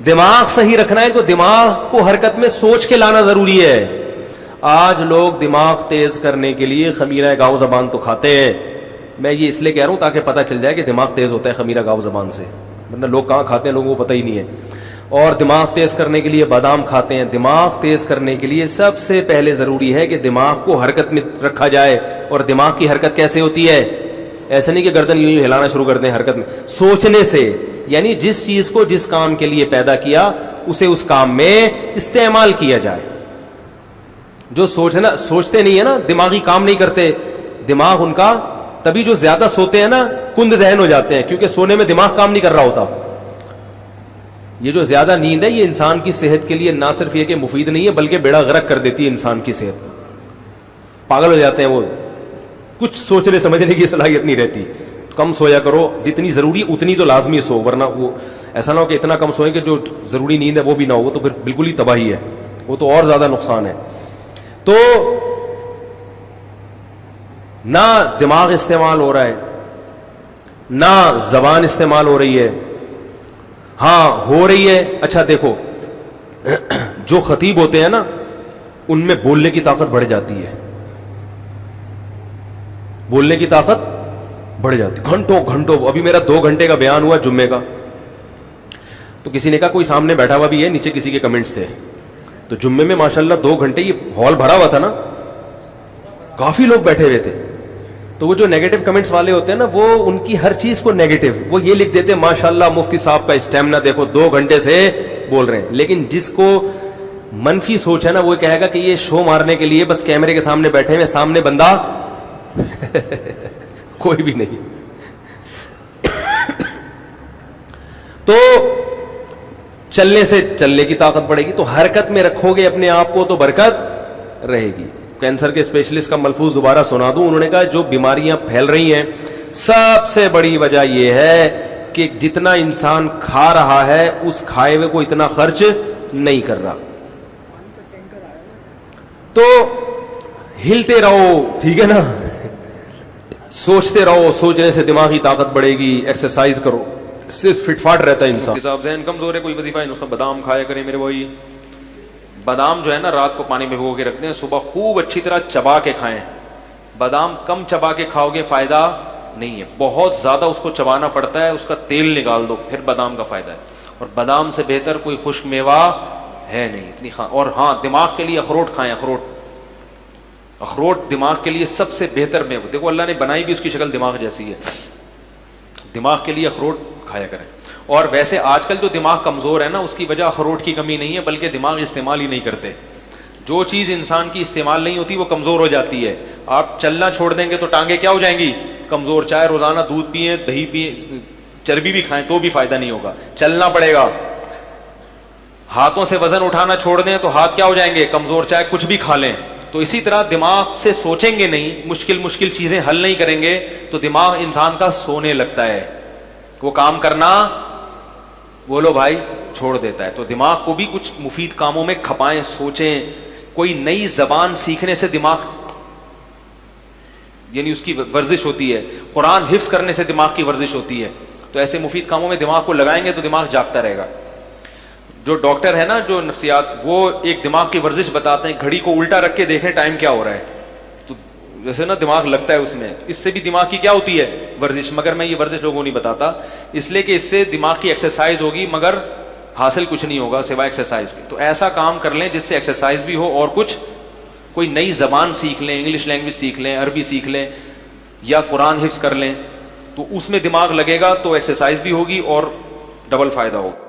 دماغ صحیح رکھنا ہے تو دماغ کو حرکت میں سوچ کے لانا ضروری ہے. آج لوگ دماغ تیز کرنے کے لیے خمیرہ گاؤ زبان تو کھاتے ہیں. میں یہ اس لیے کہہ رہا ہوں تاکہ پتہ چل جائے کہ دماغ تیز ہوتا ہے خمیرہ گاؤ زبان سے, ورنہ لوگ کہاں کھاتے ہیں لوگوں کو پتہ ہی نہیں ہے. اور دماغ تیز کرنے کے لیے بادام کھاتے ہیں. دماغ تیز کرنے کے لیے سب سے پہلے ضروری ہے کہ دماغ کو حرکت میں رکھا جائے. اور دماغ کی حرکت کیسے ہوتی ہے؟ ایسا نہیں کہ گردن یوں ہی ہلانا شروع کر دیں, حرکت میں سوچنے سے. یعنی جس چیز کو جس کام کے لیے پیدا کیا اسے اس کام میں استعمال کیا جائے. جو سوچتے نہیں ہے نا, دماغی کام نہیں کرتے, دماغ ان کا تبھی جو زیادہ سوتے ہیں نا کند ذہن ہو جاتے ہیں, کیونکہ سونے میں دماغ کام نہیں کر رہا ہوتا. یہ جو زیادہ نیند ہے یہ انسان کی صحت کے لیے نہ صرف یہ کہ مفید نہیں ہے بلکہ بیڑا غرق کر دیتی ہے انسان کی صحت. پاگل ہو جاتے ہیں وہ, کچھ سوچنے سمجھنے کی صلاحیت نہیں رہتی. کم سویا کرو, جتنی ضروری اتنی تو لازمی سو, ورنہ وہ ایسا نہ ہو کہ اتنا کم سوئیں کہ جو ضروری نیند ہے وہ بھی نہ ہو, تو پھر بالکل ہی تباہی ہے, وہ تو اور زیادہ نقصان ہے. تو نہ دماغ استعمال ہو رہا ہے نہ زبان استعمال ہو رہی ہے. ہاں ہو رہی ہے. اچھا دیکھو, جو خطیب ہوتے ہیں نا ان میں بولنے کی طاقت بڑھ جاتی ہے, بولنے کی طاقت بڑھ جاتی گھنٹوں گھنٹوں. ابھی میرا 2 گھنٹے کا بیان ہوا جمعے کا, تو کسی نے کہا کوئی سامنے بیٹھا ہوا بھی ہے, نیچے کسی کے کمنٹس تھے, تو جمعے میں ماشاءاللہ 2 گھنٹے یہ ہال بھرا ہوا تھا نا, کافی لوگ بیٹھے ہوئے تھے. تو وہ جو نیگیٹو کمنٹس والے ہوتے ہیں نا, وہ ان کی ہر چیز کو نیگیٹو, وہ یہ لکھ دیتے ہیں ماشاءاللہ مفتی صاحب کا اسٹیمنا دیکھو 2 گھنٹے سے بول رہے ہیں. لیکن جس کو منفی سوچ ہے نا وہ کہے گا کہ یہ شو مارنے کے لیے بس کیمرے کے سامنے بیٹھے ہیں, سامنے بندہ کوئی بھی نہیں. تو چلنے سے چلنے کی طاقت بڑھے گی, تو حرکت میں رکھو گے اپنے آپ کو تو برکت رہے گی. کینسر کے اسپیشلسٹ کا ملفوظ دوبارہ سنا دوں, انہوں نے کہا جو بیماریاں پھیل رہی ہیں سب سے بڑی وجہ یہ ہے کہ جتنا انسان کھا رہا ہے اس کھائے ہوئے کو اتنا خرچ نہیں کر رہا. تو ہلتے رہو, ٹھیک ہے نا, سوچتے رہو, سوچنے سے دماغی طاقت بڑھے گی. ایکسرسائز کرو, اس سے فٹ فاٹ رہتا ہے انسان. صاحب ذہن کمزور ہے, کوئی وظیفہ ہے, بادام کھایا کریں میرے بھائی. بادام جو ہے نا رات کو پانی میں بھگو کے رکھتے ہیں, صبح خوب اچھی طرح چبا کے کھائیں. بادام کم چبا کے کھاؤ گے فائدہ نہیں ہے, بہت زیادہ اس کو چبانا پڑتا ہے, اس کا تیل نکال دو پھر بادام کا فائدہ ہے. اور بادام سے بہتر کوئی خشک میوہ ہے نہیں اتنی اور ہاں دماغ کے لیے اخروٹ کھائیں. اخروٹ دماغ کے لیے سب سے بہتر میوہ. دیکھو اللہ نے بنائی بھی اس کی شکل دماغ جیسی ہے, دماغ کے لیے اخروٹ کھایا کریں. اور ویسے آج کل جو دماغ کمزور ہے نا اس کی وجہ اخروٹ کی کمی نہیں ہے بلکہ دماغ استعمال ہی نہیں کرتے. جو چیز انسان کی استعمال نہیں ہوتی وہ کمزور ہو جاتی ہے. آپ چلنا چھوڑ دیں گے تو ٹانگیں کیا ہو جائیں گی؟ کمزور. چاہے روزانہ دودھ پئیں, دہی پئیں, چربی بھی کھائیں تو بھی فائدہ نہیں ہوگا, چلنا پڑے گا. ہاتھوں سے وزن اٹھانا چھوڑ دیں تو ہاتھ کیا ہو جائیں گے؟ کمزور. چاہے کچھ بھی کھا لیں. تو اسی طرح دماغ سے سوچیں گے نہیں, مشکل چیزیں حل نہیں کریں گے تو دماغ انسان کا سونے لگتا ہے, وہ کام کرنا بولو بھائی چھوڑ دیتا ہے. تو دماغ کو بھی کچھ مفید کاموں میں کھپائیں, سوچیں. کوئی نئی زبان سیکھنے سے دماغ یعنی اس کی ورزش ہوتی ہے, قرآن حفظ کرنے سے دماغ کی ورزش ہوتی ہے. تو ایسے مفید کاموں میں دماغ کو لگائیں گے تو دماغ جاگتا رہے گا. جو ڈاکٹر ہے نا جو نفسیات, وہ ایک دماغ کی ورزش بتاتے ہیں, گھڑی کو الٹا رکھ کے دیکھیں ٹائم کیا ہو رہا ہے, تو جیسے نا دماغ لگتا ہے اس میں. اس سے بھی دماغ کی کیا ہوتی ہے؟ ورزش. مگر میں یہ ورزش لوگوں نہیں بتاتا اس لیے کہ اس سے دماغ کی ایکسرسائز ہوگی مگر حاصل کچھ نہیں ہوگا سوائے ایکسرسائز کے. تو ایسا کام کر لیں جس سے ایکسرسائز بھی ہو اور کچھ کوئی نئی زبان سیکھ لیں, انگلش لینگویج سیکھ لیں, عربی سیکھ لیں یا قرآن حفظ کر لیں, تو اس میں دماغ لگے گا تو ایکسرسائز بھی ہوگی اور ڈبل فائدہ ہوگا.